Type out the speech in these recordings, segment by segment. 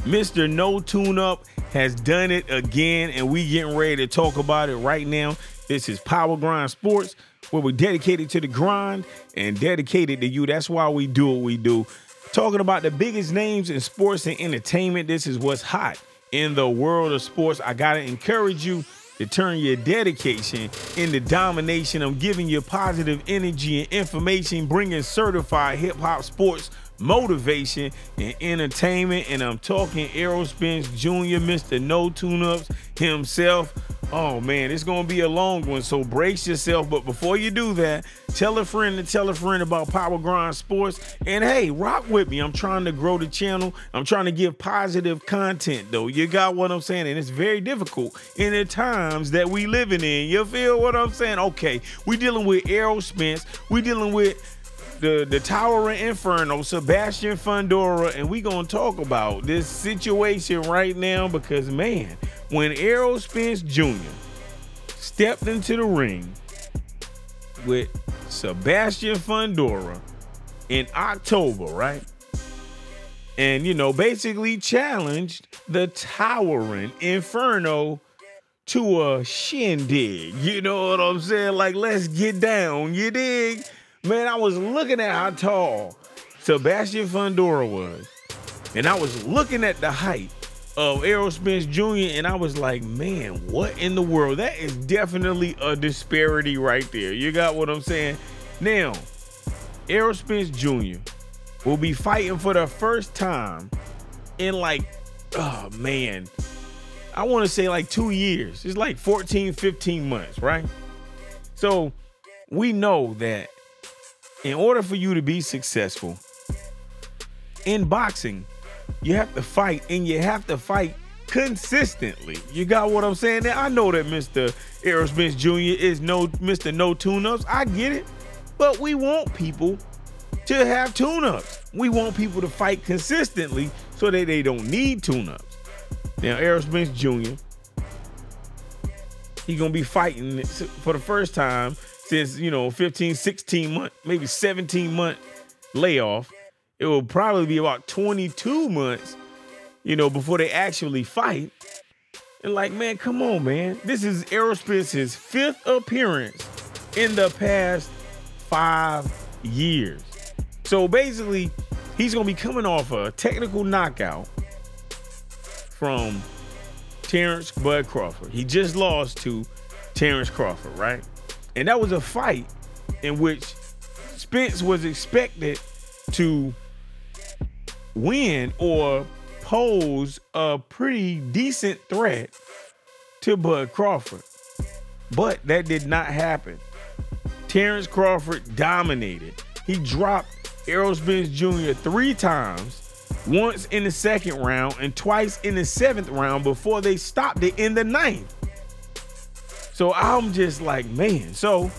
Mr. No Tune Up has done it again, and we getting ready to talk about it right now. This is Power Grind Sports, where we're dedicated to the grind and dedicated to you. That's why we do what we do. Talking about the biggest names in sports and entertainment. This is what's hot in the world of sports. I got to encourage you to turn your dedication into domination. I'm giving you positive energy and information, bringing certified hip-hop sports motivation and entertainment. And I'm talking Errol Spence Jr., Mr. No Tune-Ups himself. Oh man, it's gonna be a long one, so brace yourself. But before you do that, tell a friend about Power Grind Sports. And hey, rock with me. I'm trying to grow the channel. I'm trying to give positive content, though. You got what I'm saying? And it's very difficult in the times that we living in. You feel what I'm saying? Okay, we dealing with Errol Spence. We dealing with the Towering Inferno, Sebastian Fundora, and we gonna talk about this situation right now because, man, when Errol Spence Jr. stepped into the ring with Sebastian Fundora in October, right? And, you know, basically challenged the Towering Inferno to a shindig. You know what I'm saying? Like, let's get down, you dig? Man, I was looking at how tall Sebastian Fundora was, and I was looking at the height of Errol Spence Jr., and I was like, man, what in the world? That is definitely a disparity right there. You got what I'm saying? Now, Errol Spence Jr. will be fighting for the first time in like, oh man, I want to say like 2 years. It's like 14, 15 months, right? So we know that in order for you to be successful in boxing, you have to fight, and you have to fight consistently. You got what I'm saying? Now, I know that Mr. Errol Spence Jr. is Mr. No Tune-Ups. I get it. But we want people to have tune-ups. We want people to fight consistently so that they don't need tune-ups. Now, Errol Spence Jr., he's going to be fighting for the first time since, 15, 16 month, maybe 17 month layoff. It will probably be about 22 months, before they actually fight. And like, man, come on, man. This is Errol Spence's 5th appearance in the past 5 years. So basically, he's going to be coming off a technical knockout from Terrence Bud Crawford. He just lost to Terrence Crawford, right? And that was a fight in which Spence was expected to win or pose a pretty decent threat to Bud Crawford. But that did not happen. Terrence Crawford dominated. He dropped Errol Spence Jr. 3 times, once in the 2nd round and twice in the 7th round before they stopped it in the 9th. So I'm just like, man. So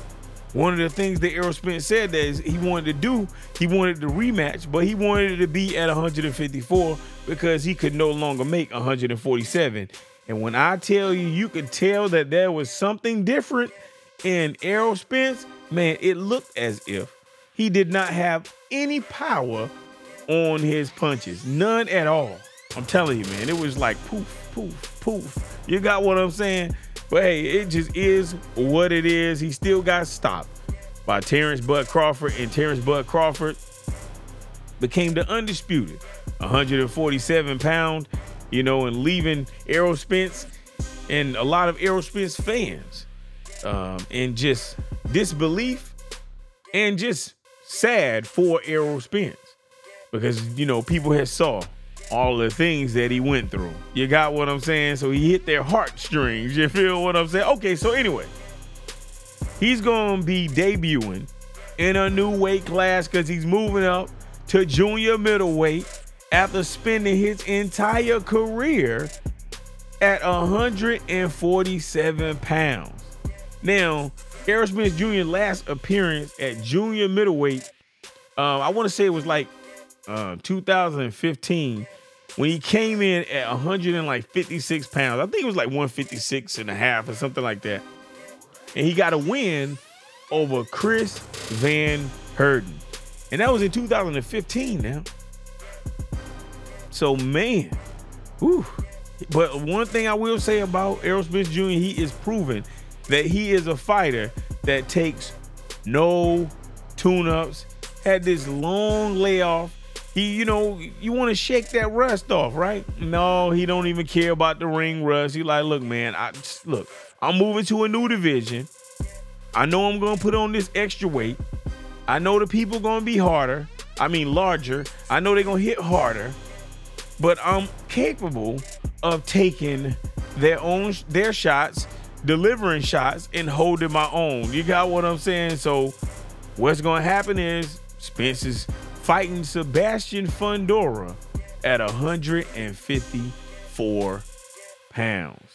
one of the things that Errol Spence said that is he wanted the rematch, but he wanted it to be at 154 because he could no longer make 147. And when I tell you, you could tell that there was something different in Errol Spence, man, it looked as if he did not have any power on his punches. None at all. I'm telling you, man, it was like poof, poof, poof. You got what I'm saying? But hey, it just is what it is. He still got stopped by Terrence Bud Crawford, and Terrence Bud Crawford became the undisputed 147 pound, and leaving Errol Spence and a lot of Errol Spence fans in just disbelief and just sad for Errol Spence because, people had saw all the things that he went through. You got what I'm saying? So he hit their heartstrings. You feel what I'm saying? Okay, so anyway, he's going to be debuting in a new weight class because he's moving up to junior middleweight after spending his entire career at 147 pounds. Now, Errol Spence Jr. last appearance at junior middleweight, I want to say it was like 2015, when he came in at 156 pounds. I think it was like 156 and a half or something like that. And he got a win over Chris Van Heerden. And that was in 2015 now. So, man, Whew. But one thing I will say about Errol Spence Jr., he is proven that he is a fighter that takes no tune-ups, had this long layoff. He, you want to shake that rust off, right? No, he don't even care about the ring rust. He like, look, man, I'm moving to a new division. I know I'm going to put on this extra weight. I know the people going to be larger. I know they're going to hit harder, but I'm capable of taking their shots, delivering shots, and holding my own. You got what I'm saying? So what's going to happen is Spence is fighting Sebastian Fundora at 154 pounds.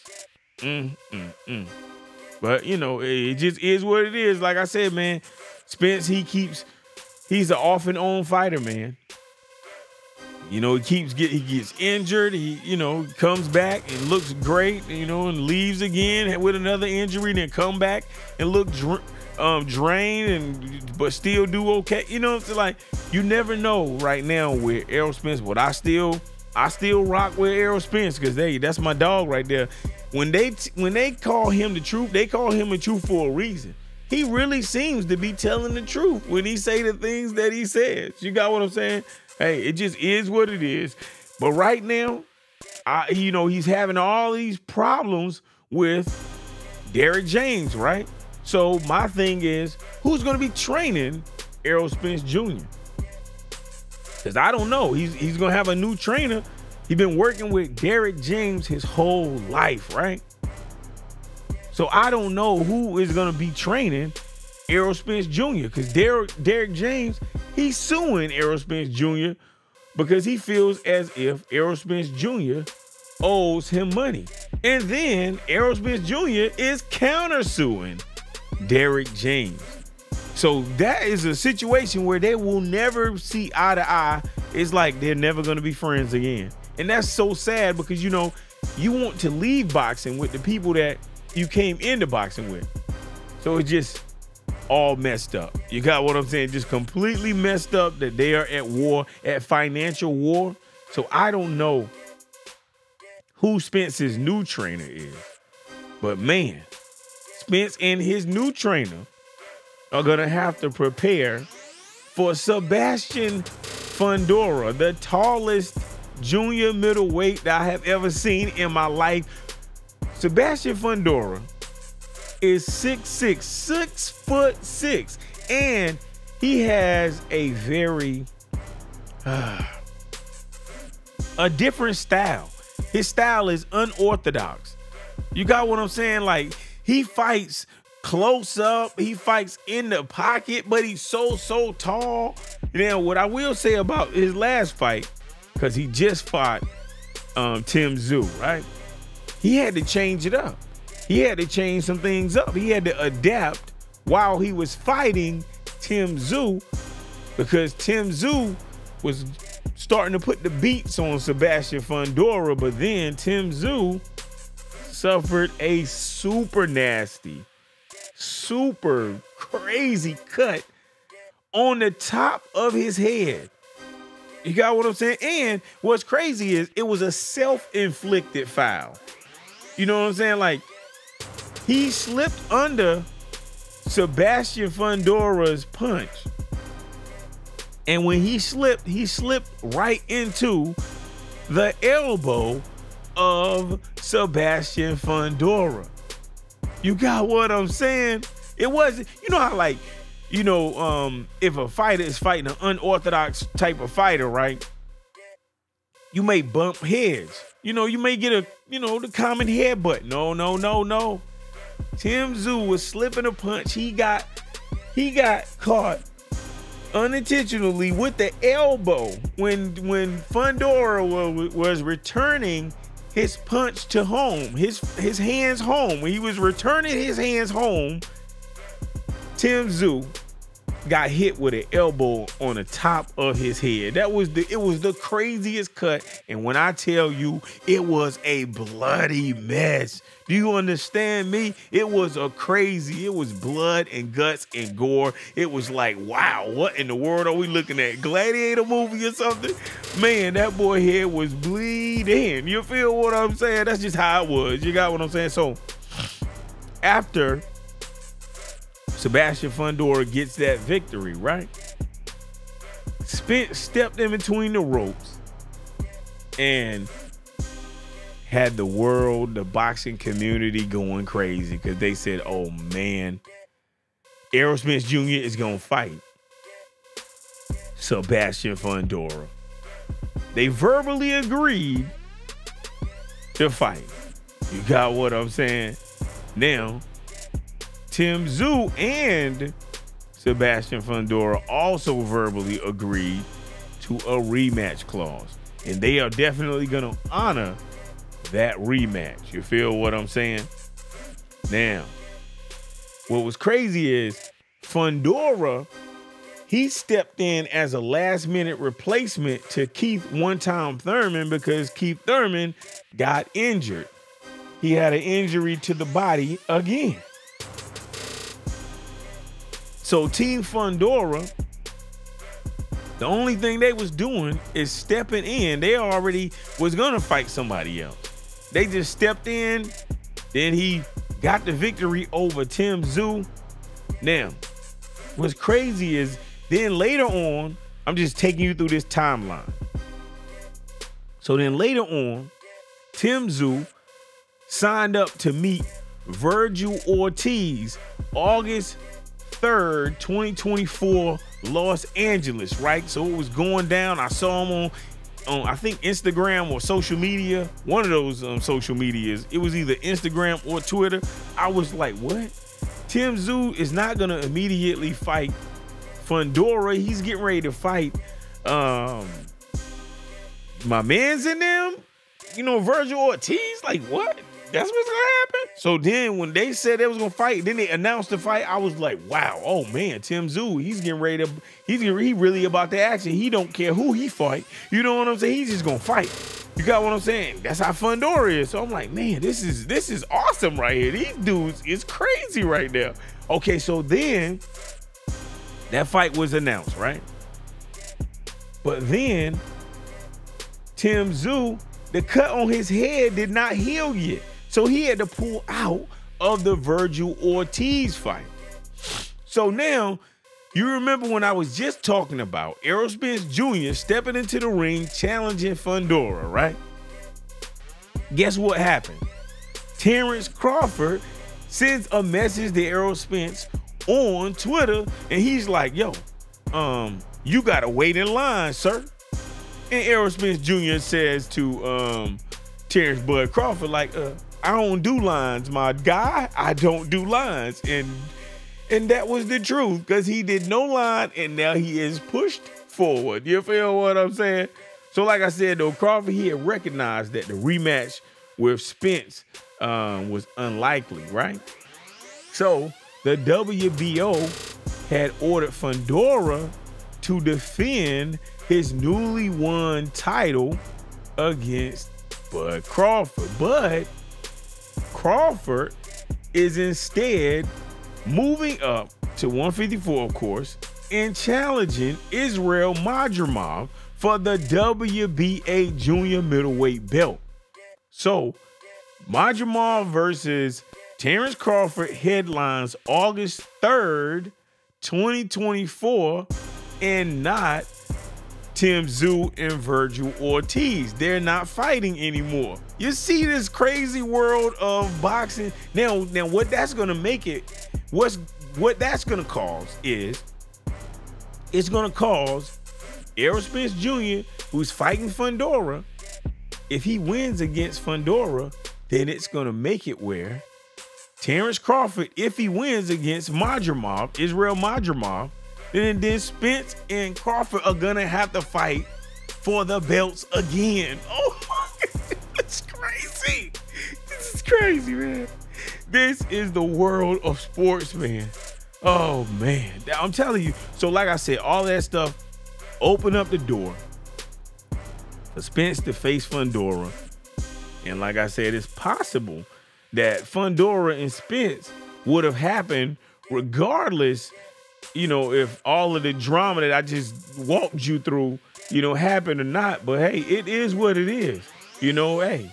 But, it just is what it is. Like I said, man, Spence, he's an off and on fighter, man. He gets injured. He comes back and looks great, and leaves again with another injury, then come back and look drained but still do okay. It's like you never know right now with Errol Spence. But I still rock with Errol Spence because that's my dog right there. When they call him the truth, they call him the truth for a reason. He really seems to be telling the truth when he say the things that he says. You got what I'm saying? Hey, it just is what it is. But right now, he's having all these problems with Derrick James, right? So my thing is, who's going to be training Errol Spence Jr.? Because I don't know. He's going to have a new trainer. He's been working with Derrick James his whole life, right? So I don't know who is going to be training Errol Spence Jr. because Derrick James, he's suing Errol Spence Jr. because he feels as if Errol Spence Jr. owes him money. And then Errol Spence Jr. is countersuing Derrick James. So that is a situation where they will never see eye to eye. It's like they're never going to be friends again. And that's so sad because, you want to leave boxing with the people that you came into boxing with. So it's just all messed up. You got what I'm saying? Just completely messed up that they are at war, at financial war. So I don't know who Spence's new trainer is. But man, Spence and his new trainer are going to have to prepare for Sebastian Fundora, the tallest junior middleweight that I have ever seen in my life. Sebastian Fundora is 6'6", 6'6", and he has a very a different style. His style is unorthodox. You got what I'm saying? Like, he fights close up, he fights in the pocket, but he's so tall. Now, what I will say about his last fight, because he just fought Tim Tszyu, right? He had to change it up. He had to change some things up. He had to adapt while he was fighting Tim Tszyu because Tim Tszyu was starting to put the beats on Sebastian Fundora, but then Tim Tszyu suffered a super nasty, super crazy cut on the top of his head. You got what I'm saying? And what's crazy is it was a self-inflicted foul. You know what I'm saying? Like, he slipped under Sebastian Fundora's punch. And when he slipped right into the elbow of Sebastian Fundora. You got what I'm saying? It wasn't, how like, if a fighter is fighting an unorthodox type of fighter, right? You may bump heads. You may get the common headbutt. No. Tim Tszyu was slipping a punch. He got caught unintentionally with the elbow when Fundora was returning his punch to home, his hands home. When he was returning his hands home, Tim Tszyu got hit with an elbow on the top of his head. It was the craziest cut. And when I tell you, it was a bloody mess. Do you understand me? It was it was blood and guts and gore. It was like, wow, what in the world are we looking at? Gladiator movie or something? Man, that boy head was bleeding. lead in. You feel what I'm saying? That's just how it was. You got what I'm saying? So after Sebastian Fundora gets that victory, right? Spence stepped in between the ropes and had the world, the boxing community going crazy because they said, oh man, Errol Spence Jr. is going to fight Sebastian Fundora. They verbally agreed to fight. You got what I'm saying? Now, Tim Tszyu and Sebastian Fundora also verbally agreed to a rematch clause. And they are definitely going to honor that rematch. You feel what I'm saying? Now, what was crazy is Fundora, he stepped in as a last-minute replacement to Keith one-time Thurman because Keith Thurman got injured. He had an injury to the body again. So Team Fundora, the only thing they was doing is stepping in. They already was gonna fight somebody else. They just stepped in, then he got the victory over Tim Tszyu. Now, what's crazy is then later on, I'm just taking you through this timeline. So then later on, Tim Tszyu signed up to meet Virgil Ortiz August 3rd, 2024, Los Angeles, right? So it was going down. I saw him on I think Instagram or social media, one of those social medias. It was either Instagram or Twitter. I was like, what? Tim Tszyu is not gonna immediately fight Fundora. He's getting ready to fight my man's in them, you know, Virgil Ortiz. Like, what? That's what's gonna happen? So then when they said they was gonna fight, then they announced the fight, I was like, wow, oh man, Tim Tszyu, he's getting ready to, he really about the action. He don't care who he fight. You know what I'm saying? He's just gonna fight. You got what I'm saying? That's how Fundora is. So I'm like, man, this is awesome right here. These dudes is crazy right now. Okay, so then that fight was announced, right? But then Tim Tszyu, the cut on his head did not heal yet. So he had to pull out of the Virgil Ortiz fight. So now, you remember when I was just talking about Errol Spence Jr. stepping into the ring, challenging Fundora, right? Guess what happened? Terrence Crawford sends a message to Errol Spence on Twitter, and he's like, yo, you gotta wait in line, sir. And Errol Spence Jr. says to Terrence Bud Crawford, like, I don't do lines, my guy. I don't do lines. And that was the truth, because he did no line, and now he is pushed forward. You feel what I'm saying? So like I said, though, Crawford, he had recognized that the rematch with Spence was unlikely, right? So the WBO had ordered Fundora to defend his newly won title against Bud Crawford. But Crawford is instead moving up to 154, of course, and challenging Israel Madrimov for the WBA junior middleweight belt. So Madrimov versus Terrence Crawford headlines August 3rd, 2024, and not Tim Tszyu and Virgil Ortiz. They're not fighting anymore. You see this crazy world of boxing. Now what that's gonna make it, what that's gonna cause is, it's gonna cause Errol Spence Jr., who's fighting Fundora, if he wins against Fundora, then it's gonna make it where Terrence Crawford, if he wins against Madrimov, Israel Madrimov, then Spence and Crawford are gonna have to fight for the belts again. Oh my God, that's crazy. This is crazy, man. This is the world of sports, man. Oh man, I'm telling you. So like I said, all that stuff opened up the door for Spence to face Fundora. And like I said, it's possible that Fundora and Spence would have happened regardless, you know, if all of the drama that I just walked you through, you know, happened or not. But hey, it is what it is. You know, hey,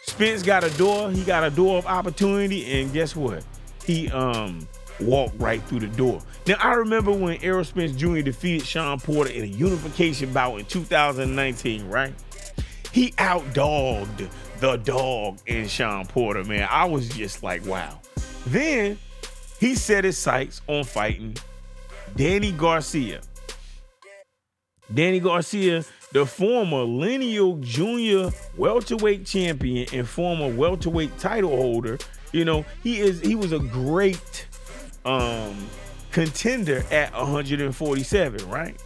Spence got a door. He got a door of opportunity, and guess what? He walked right through the door. Now, I remember when Errol Spence Jr. defeated Shawn Porter in a unification bout in 2019, right? He outdogged the dog in Shawn Porter, man. I was just like, wow. Then he set his sights on fighting Danny Garcia. Danny Garcia, the former Lineal Junior welterweight champion and former welterweight title holder. You know, he was a great contender at 147, right?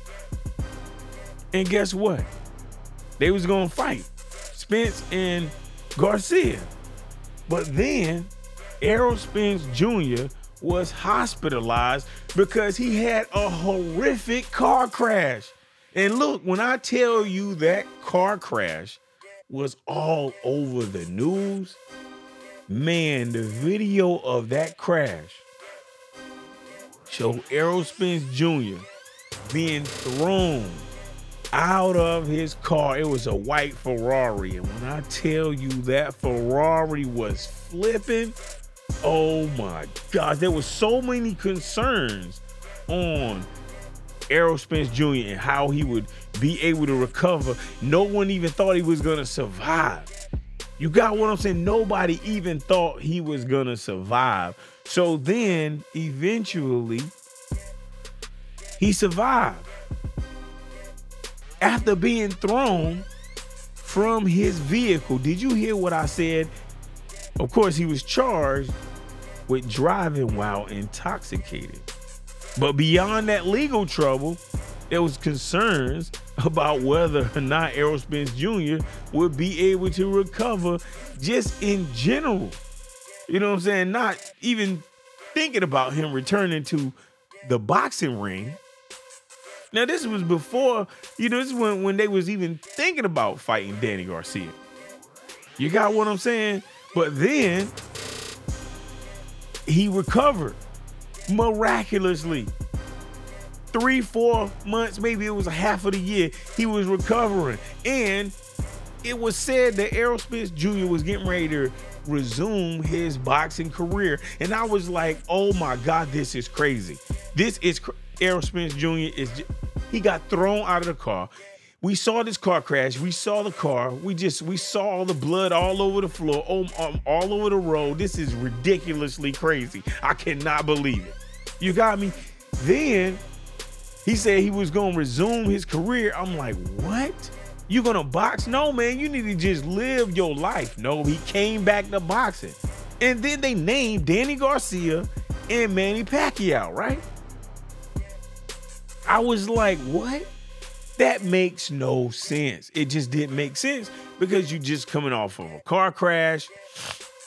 And guess what? They was gonna fight Spence and Garcia. But then Errol Spence Jr. was hospitalized because he had a horrific car crash. And look, when I tell you that car crash was all over the news, man, the video of that crash showed Errol Spence Jr. being thrown out of his car. It was a white Ferrari. And when I tell you that Ferrari was flipping, oh my gosh, there were so many concerns on Errol Spence Jr. and how he would be able to recover. No one even thought he was gonna survive. You got what I'm saying? Nobody even thought he was gonna survive. So then eventually he survived. After being thrown from his vehicle. Did you hear what I said? Of course, he was charged with driving while intoxicated. But beyond that legal trouble, there was concerns about whether or not Errol Spence Jr. would be able to recover just in general. You know what I'm saying? Not even thinking about him returning to the boxing ring. Now, this was before, this is when they was even thinking about fighting Danny Garcia. You got what I'm saying? But then he recovered miraculously. 3-4 months, maybe it was a half of the year, he was recovering. And it was said that Errol Spence Jr. was getting ready to resume his boxing career. And I was like, oh my God, this is crazy. This is Errol Spence Jr. He got thrown out of the car. We saw this car crash. We saw the car. We saw all the blood all over the floor, all over the road. This is ridiculously crazy. I cannot believe it. You got me? Then he said he was going to resume his career. I'm like, what? You going to box? No, man, you need to just live your life. No, he came back to boxing. And then they named Danny Garcia and Manny Pacquiao, right? I was like, what? That makes no sense. It just didn't make sense because you just coming off of a car crash.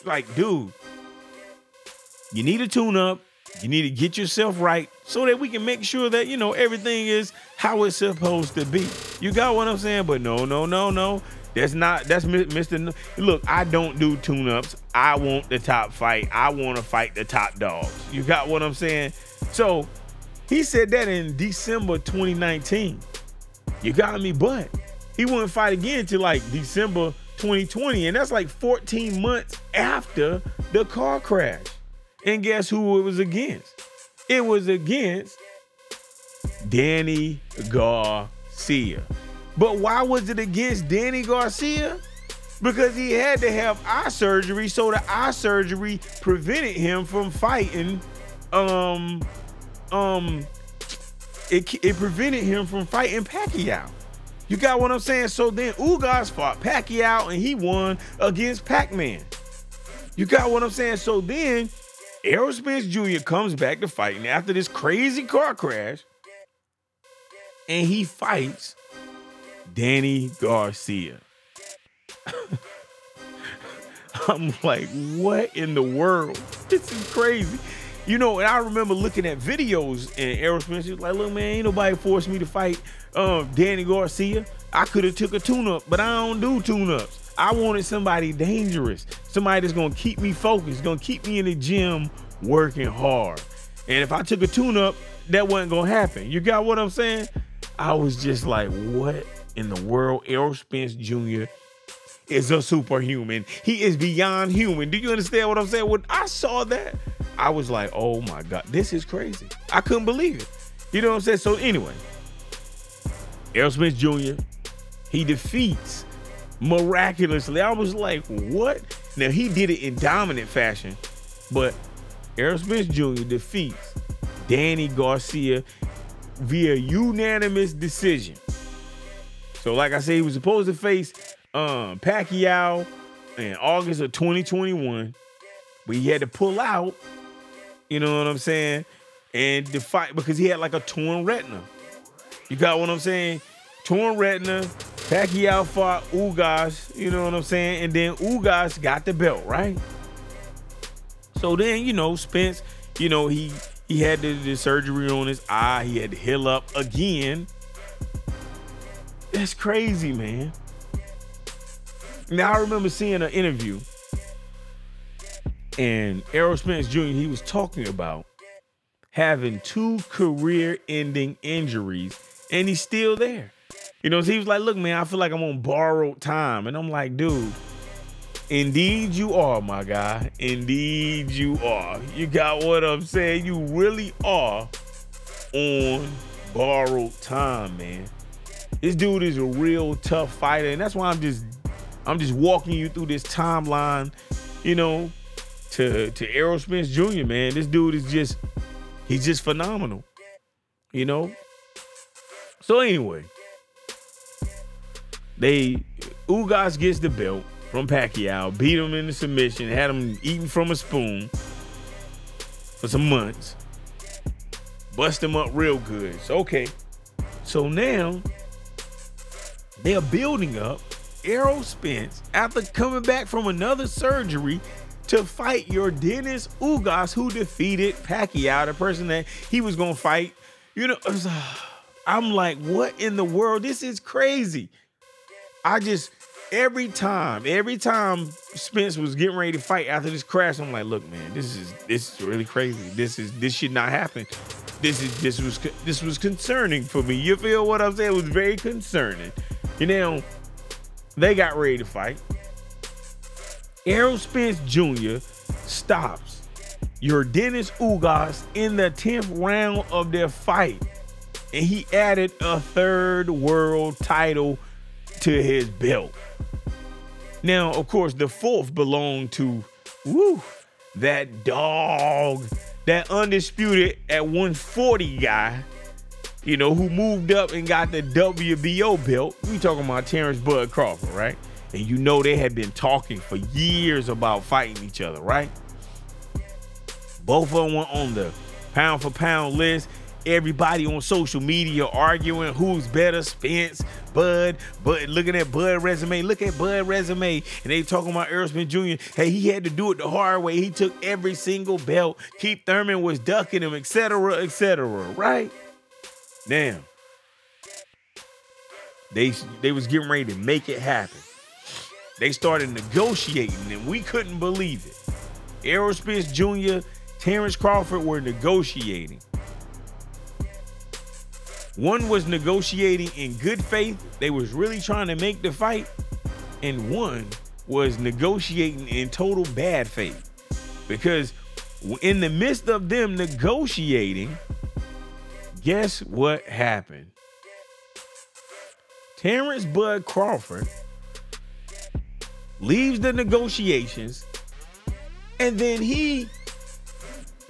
Like, dude, you need a tune-up. You need to get yourself right so that we can make sure that, everything is how it's supposed to be. You got what I'm saying? But no. That's Mr. No. Look, I don't do tune-ups. I want the top fight. I want to fight the top dogs. You got what I'm saying? So he said that in December 2019. You got me? But he wouldn't fight again until like December 2020. And that's like 14 months after the car crash. And guess who it was against? It was against Danny Garcia. But why was it against Danny Garcia? Because he had to have eye surgery, so the eye surgery prevented him from fighting. It prevented him from fighting Pacquiao. You got what I'm saying? So then Ugas fought Pacquiao and he won against Pac-Man. You got what I'm saying? So then Errol Spence Jr. comes back to fighting after this crazy car crash, and he fights Danny Garcia. I'm like, what in the world? This is crazy. And I remember looking at videos and Errol Spence was like, look, man, ain't nobody forced me to fight Danny Garcia. I could have took a tune-up, but I don't do tune-ups. I wanted somebody dangerous, somebody that's going to keep me focused, going to keep me in the gym working hard. And if I took a tune-up, that wasn't going to happen. You got what I'm saying? I was just like, what in the world? Errol Spence Jr. is a superhuman. He is beyond human. Do you understand what I'm saying? When I saw that, I was like, oh my God, this is crazy. I couldn't believe it. You know what I'm saying? So anyway, Errol Spence Jr., he defeats miraculously. I was like, what? Now, he did it in dominant fashion, but Errol Spence Jr. defeats Danny Garcia via unanimous decision. So like I said, he was supposed to face Pacquiao in August of 2021, but he had to pull out, you know what I'm saying, and the fight because he had like a torn retina. You got what I'm saying? Torn retina. Pacquiao fought Ugas, you know what I'm saying? And then Ugas got the belt, right? So then, you know, Spence, you know, he had the surgery on his eye. He had to heal up again. That's crazy, man. Now, I remember seeing an interview, and Errol Spence Jr., he was talking about having 2 career-ending injuries, and he's still there. You know, so he was like, look, man, I feel like I'm on borrowed time. And I'm like, dude, indeed you are, my guy. Indeed you are. You got what I'm saying? You really are on borrowed time, man. This dude is a real tough fighter, and that's why I'm just walking you through this timeline, you know, to Errol Spence Jr., man. This dude is he's just phenomenal, you know? So anyway, Ugas gets the belt from Pacquiao, beat him in the submission, had him eating from a spoon for some months, bust him up real good. So, okay, so now they are building up Errol Spence after coming back from another surgery to fight Yordenis Ugas, who defeated Pacquiao, the person that he was going to fight. You know, I'm like, what in the world? This is crazy. Every time Spence was getting ready to fight after this crash, I'm like, look, man, this is really crazy. This should not happen. This was concerning for me. You feel what I'm saying? It was very concerning. You know, they got ready to fight. Errol Spence Jr. stops Yordenis Ugas in the 10th round of their fight, and he added a 3rd world title to his belt. Now, of course, the 4th belonged to that dog, that undisputed at 140 guy, you know, who moved up and got the WBO belt. We talking about Terrence Bud Crawford, right? And you know they had been talking for years about fighting each other, right? Both of them were on the pound for pound list. Everybody on social media arguing who's better, Spence, Bud, looking at Bud resume. Look at Bud resume. And they talking about Errol Spence Jr. Hey, he had to do it the hard way. He took every single belt. Keith Thurman was ducking him, etc., right? Now, they was getting ready to make it happen. They started negotiating, and we couldn't believe it. Errol Spence Jr., Terrence Crawford were negotiating. One was negotiating in good faith. They was really trying to make the fight. And one was negotiating in total bad faith. Because in the midst of them negotiating, guess what happened? Terrence Bud Crawford leaves the negotiations, and then he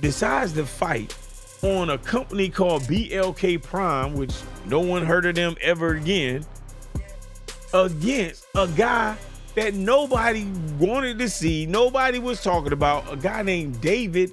decides to fight on a company called BLK Prime, which no one heard of them ever again, against a guy that nobody wanted to see, nobody was talking about, a guy named David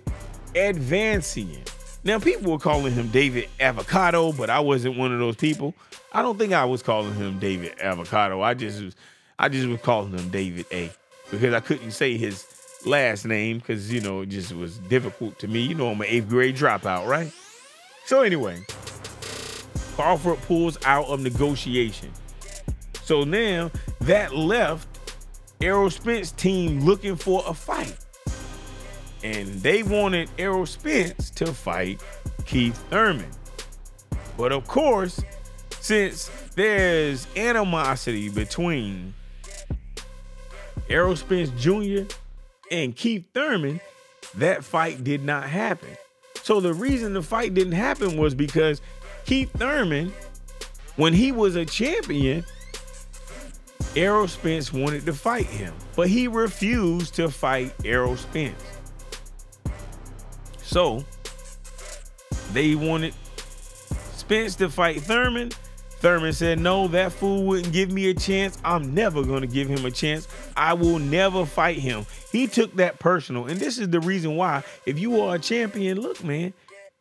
Advancian. Now, people were calling him David Avocado, but I wasn't one of those people. I don't think I was calling him David Avocado. I just was calling him David A, because I couldn't say his last name because, you know, it just was difficult to me. You know, I'm an 8th grade dropout, right? So anyway, Crawford pulls out of negotiation. So now that left Errol Spence team looking for a fight. And they wanted Errol Spence to fight Keith Thurman. But of course, since there's animosity between Errol Spence Jr. and Keith Thurman, that fight did not happen. So the reason the fight didn't happen was because Keith Thurman, when he was a champion, Errol Spence wanted to fight him, but he refused to fight Errol Spence. So they wanted Spence to fight Thurman. Thurman said, no, that fool wouldn't give me a chance. I'm never going to give him a chance. I will never fight him. He took that personal. And this is the reason why, if you are a champion, look, man,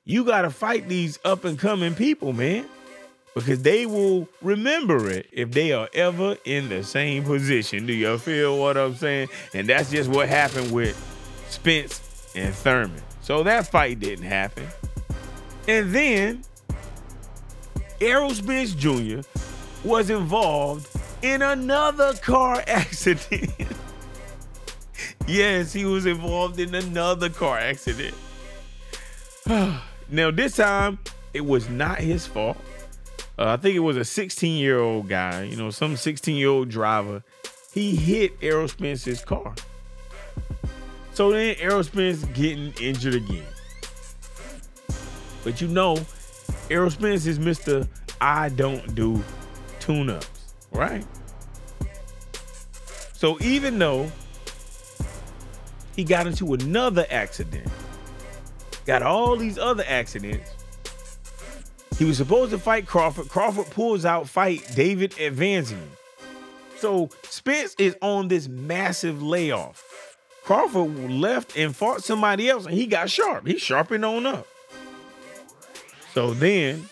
you got to fight these up and coming people, man, because they will remember it if they are ever in the same position. Do you feel what I'm saying? And that's just what happened with Spence and Thurman. So that fight didn't happen. And then Errol Spence Jr. was involved in another car accident. Yes, he was involved in another car accident. Now, this time, it was not his fault. I think it was a 16-year-old guy, you know, some 16-year-old driver. He hit Errol Spence's car. So then Errol Spence getting injured again. But you know, Errol Spence is Mr. I don't do tune-ups, right? So even though he got into another accident, got all these other accidents, he was supposed to fight Crawford. Crawford pulls out, fight David Evanzian. So Spence is on this massive layoff. Crawford left and fought somebody else, and he got sharp. He sharpened on up. So then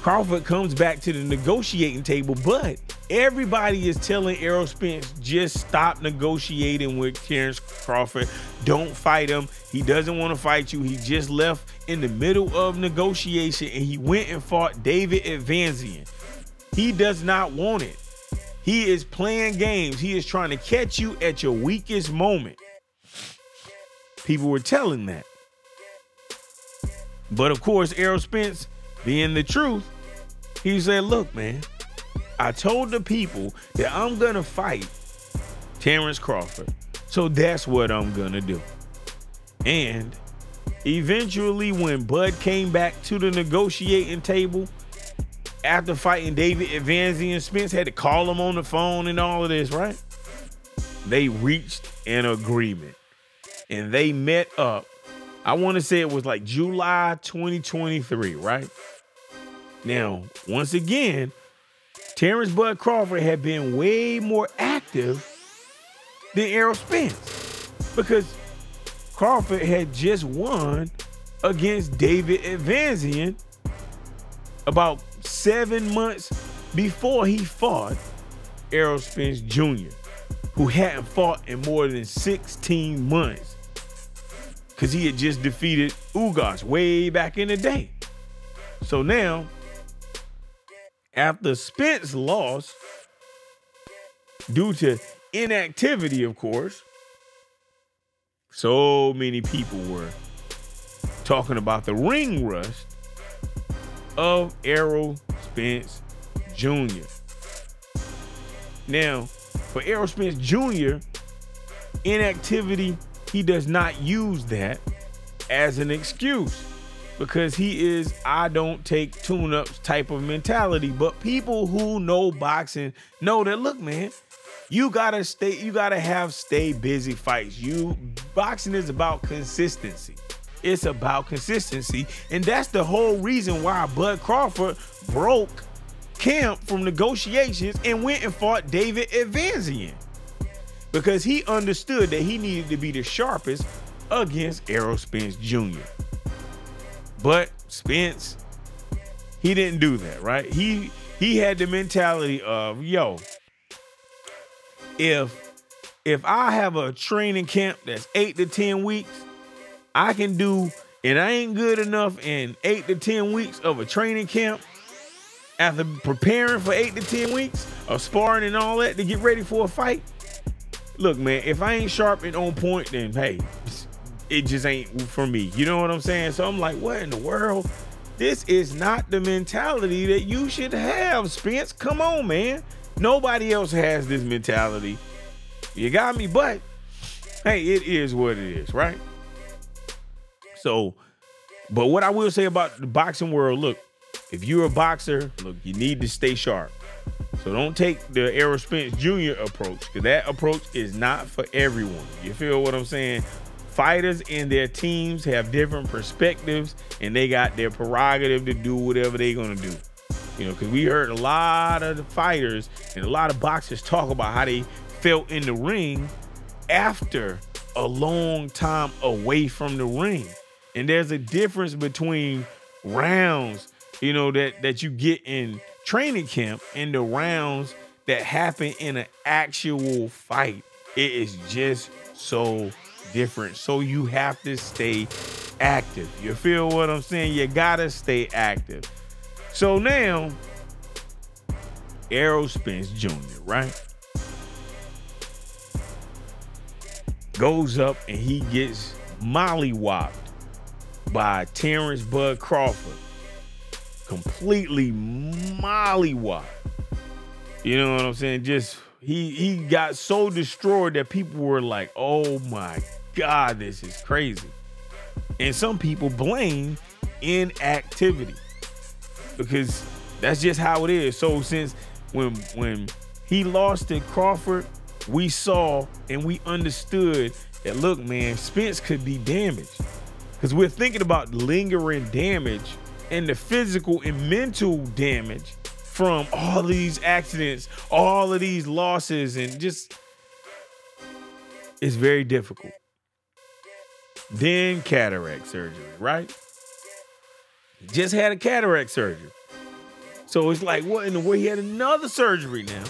Crawford comes back to the negotiating table, but everybody is telling Errol Spence, just stop negotiating with Terrence Crawford. Don't fight him. He doesn't want to fight you. He just left in the middle of negotiation and he went and fought David Evanzian. He does not want it. He is playing games. He is trying to catch you at your weakest moment. People were telling that. But of course, Errol Spence, being the truth, he said, look, man, I told the people that I'm going to fight Terrence Crawford. So that's what I'm going to do. And eventually, when Bud came back to the negotiating table after fighting David Evanzian, Spence had to call him on the phone and all of this, right? They reached an agreement and they met up. I want to say it was like July 2023, right? Now, once again, Terrence Bud Crawford had been way more active than Errol Spence because Crawford had just won against David Evanzian about 7 months before he fought Errol Spence Jr., who hadn't fought in more than 16 months because he had just defeated Ugas way back in the day. So now, after Spence lost, due to inactivity, of course, so many people were talking about the ring rust of Errol Spence Jr. Now, for Errol Spence Jr., inactivity, he does not use that as an excuse because he is I don't take tune-ups type of mentality. But people who know boxing know that, look, man, you gotta have stay busy fights. Boxing is about consistency. It's about consistency. And that's the whole reason why Bud Crawford broke camp from negotiations and went and fought David Evanzian. Because he understood that he needed to be the sharpest against Errol Spence Jr. But Spence, he didn't do that, right? He had the mentality of, yo, if I have a training camp that's 8 to 10 weeks, I can do, and I ain't good enough in 8 to 10 weeks of a training camp after preparing for 8 to 10 weeks of sparring and all that to get ready for a fight. Look, man, if I ain't sharp and on point, then hey, it just ain't for me. You know what I'm saying? So I'm like, what in the world? This is not the mentality that you should have, Spence. Come on, man. Nobody else has this mentality. You got me? But hey, it is what it is, right? So, but what I will say about the boxing world, look, if you're a boxer, look, you need to stay sharp. So don't take the Errol Spence Jr. approach, because that approach is not for everyone. You feel what I'm saying? Fighters and their teams have different perspectives, and they got their prerogative to do whatever they're going to do. You know, because we heard a lot of the fighters and a lot of boxers talk about how they felt in the ring after a long time away from the ring. And there's a difference between rounds, you know, that you get in training camp and the rounds that happen in an actual fight. It is just so different. So you have to stay active. You feel what I'm saying? You gotta stay active. So now, Errol Spence Jr., right? Goes up and he gets mollywopped by Terrence Bud Crawford. Completely mollywopped. You know what I'm saying? Just he got so destroyed that people were like, oh my God, this is crazy. And some people blame inactivity, because that's just how it is. So since when he lost to Crawford, we saw and we understood that, look, man, Spence could be damaged, because we're thinking about lingering damage and the physical and mental damage from all of these accidents, all of these losses, and just, it's very difficult. Then cataract surgery, right? Just had a cataract surgery. So it's like, what in the world? He had another surgery now.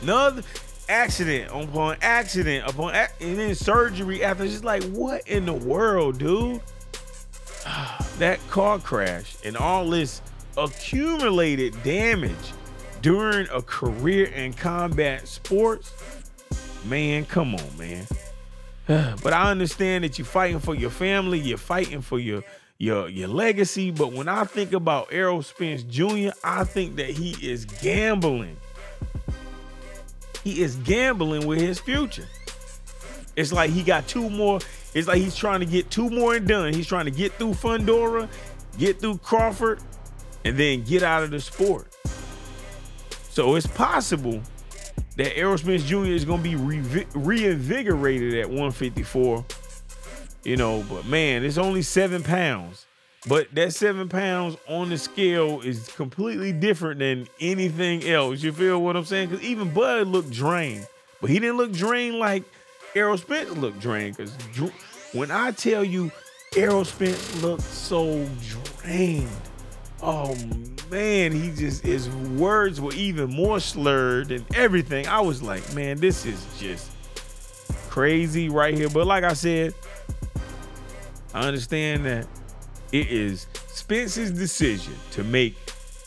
Another accident upon accident upon and then surgery after. Just like, what in the world, dude? That car crash and all this accumulated damage during a career in combat sports, man, come on, man. But I understand that you're fighting for your family, you're fighting for your legacy. But when I think about Errol Spence Jr., I think that he is gambling. He is gambling with his future. It's like he got two more. It's like he's trying to get two more and done. He's trying to get through Fundora, get through Crawford, and then get out of the sport. So it's possible that Errol Spence Jr. is going to be reinvigorated at 154. You know, but man, it's only 7 pounds. But that 7 pounds on the scale is completely different than anything else. You feel what I'm saying? Because even Bud looked drained, but he didn't look drained like Errol Spence looked drained. Because when I tell you Errol Spence looked so drained, oh man, he just, his words were even more slurred and everything. I was like, man, this is just crazy right here. But like I said, I understand that it is Spence's decision to make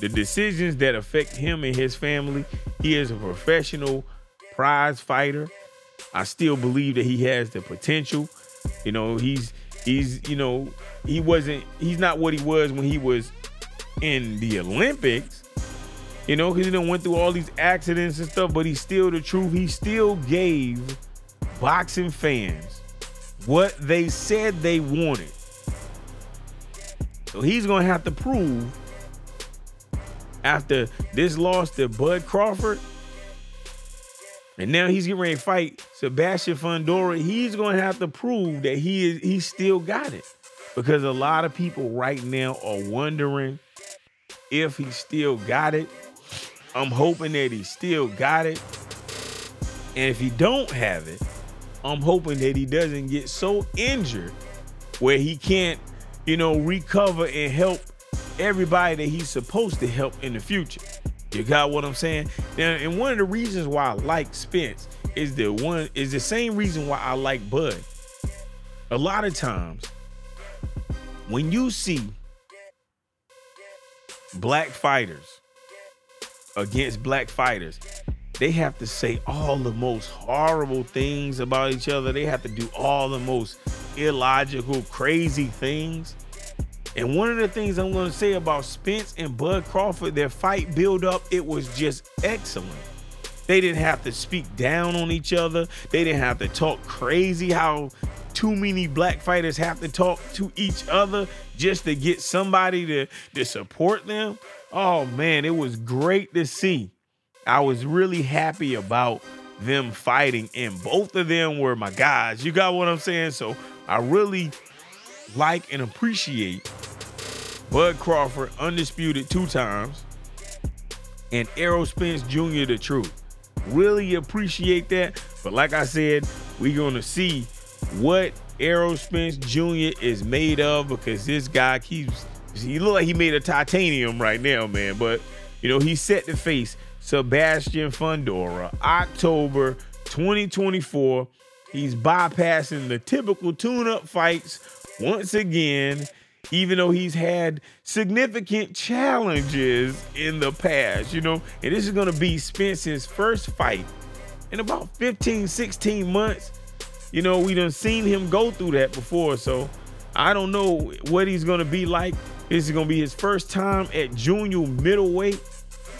the decisions that affect him and his family. He is a professional prize fighter. I still believe that he has the potential. You know, he's you know, he's not what he was when he was in the Olympics, you know, because he done went through all these accidents and stuff, but he's still the truth. He still gave boxing fans what they said they wanted. So he's going to have to prove, after this loss to Bud Crawford, and now he's getting ready to fight Sebastian Fundora, he's going to have to prove that he still got it. Because a lot of people right now are wondering if he still got it. I'm hoping that he still got it. And if he don't have it, I'm hoping that he doesn't get so injured where he can't, you know, recover and help everybody that he's supposed to help in the future. You got what I'm saying? Now, and one of the reasons why I like Spence is the same reason why I like Bud. A lot of times when you see black fighters against black fighters, they have to say all the most horrible things about each other. They have to do all the most illogical, crazy things. And one of the things I'm going to say about Spence and Bud Crawford, their fight build up, it was just excellent. They didn't have to speak down on each other. They didn't have to talk crazy how too many black fighters have to talk to each other just to get somebody to support them. Oh man, it was great to see. I was really happy about them fighting, and both of them were my guys. You got what I'm saying? So I really like and appreciate Bud Crawford, undisputed 2 times, and Errol Spence Jr. the truth. Really appreciate that. But like I said, we're going to see what Errol Spence Jr. is made of, because this guy he look like he made of titanium right now, man. But, you know, he's set to face Sebastian Fundora, October 2024. He's bypassing the typical tune-up fights once again, even though he's had significant challenges in the past, you know. And this is going to be Spence's first fight in about 15, 16 months. You know, we done seen him go through that before, so I don't know what he's going to be like. This is going to be his first time at junior middleweight,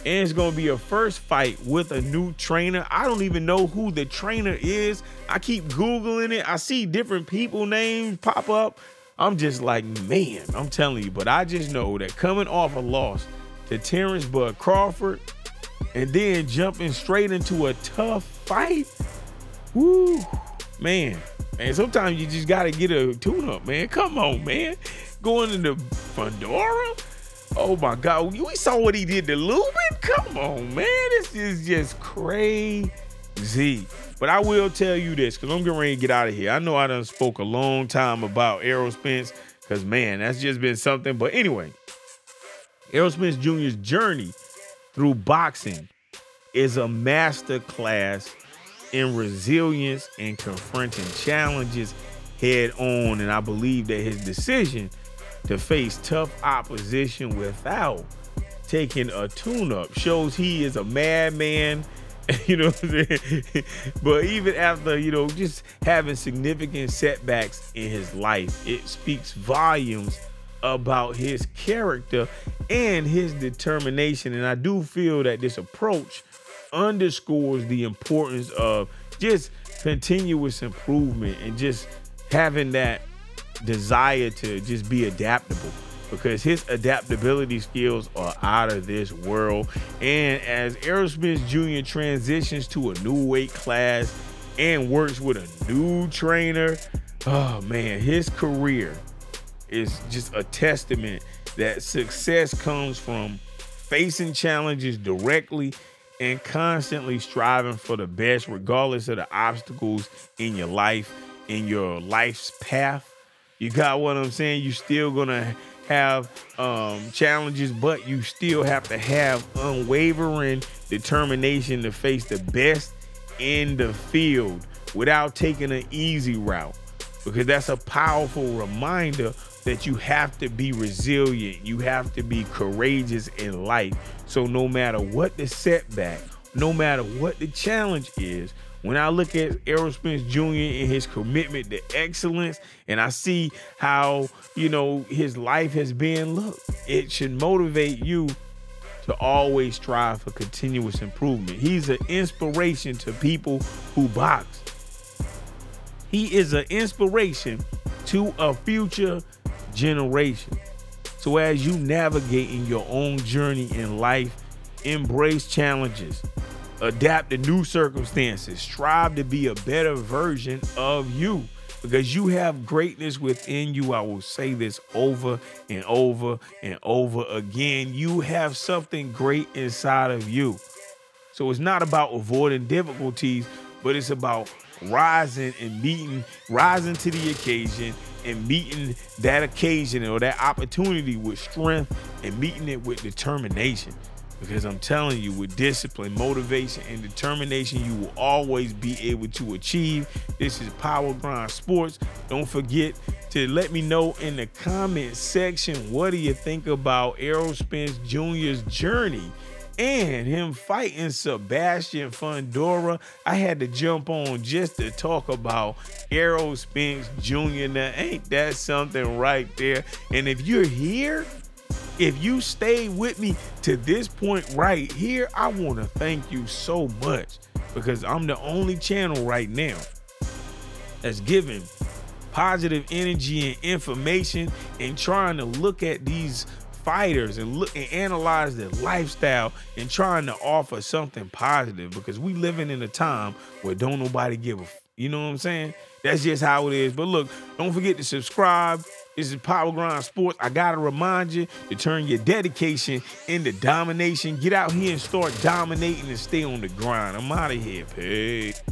and it's going to be a first fight with a new trainer. I don't even know who the trainer is. I keep Googling it. I see different people names pop up. I'm just like, man, I'm telling you. But I just know that coming off a loss to Terrence Bud Crawford and then jumping straight into a tough fight, woo, man. And sometimes you just got to get a tune-up, man. Come on, man. Going into Fundora? Oh, my God. We saw what he did to Lubin? Come on, man. This is just crazy. But I will tell you this, because I'm getting ready to get out of here. I know I done spoke a long time about Errol Spence, because, man, that's just been something. But anyway, Errol Spence Jr.'s journey through boxing is a master class in resilience and confronting challenges head on. And I believe that his decision to face tough opposition without taking a tune-up shows he is a madman. You know what I'm saying? But even after, you know, just having significant setbacks in his life, it speaks volumes about his character and his determination. And I do feel that this approach underscores the importance of just continuous improvement and just having that desire to just be adaptable, because his adaptability skills are out of this world. And as Errol Spence Jr. transitions to a new weight class and works with a new trainer, oh man, his career is just a testament that success comes from facing challenges directly and constantly striving for the best, regardless of the obstacles in your life, in your life's path. You got what I'm saying? You still gonna have challenges, but you still have to have unwavering determination to face the best in the field without taking an easy route, because that's a powerful reminder that you have to be resilient. You have to be courageous in life. So no matter what the setback, no matter what the challenge is, when I look at Errol Spence Jr. and his commitment to excellence, and I see how, you know, his life has been, look, it should motivate you to always strive for continuous improvement. He's an inspiration to people who box. He is an inspiration to a future generation. So as you navigate in your own journey in life, embrace challenges, adapt to new circumstances, strive to be a better version of you, because you have greatness within you. I will say this over and over and over again. You have something great inside of you. So it's not about avoiding difficulties, but it's about rising to the occasion and meeting that occasion or that opportunity with strength and meeting it with determination. Because I'm telling you, with discipline, motivation, and determination, you will always be able to achieve. This is Power Grind Sports. Don't forget to let me know in the comment section, what do you think about Errol Spence Jr.'s journey and him fighting Sebastian Fundora. I had to jump on just to talk about Errol Spinks Jr. Now, ain't that something right there? And if you're here, if you stay with me to this point right here, I want to thank you so much, because I'm the only channel right now that's giving positive energy and information and trying to look at these fighters and look and analyze their lifestyle and trying to offer something positive, because we living in a time where don't nobody give a you know what I'm saying? That's just how it is. But look, don't forget to subscribe. This is Power Grind Sports. I gotta remind you to turn your dedication into domination. Get out here and start dominating and stay on the grind. I'm out of here. Peace.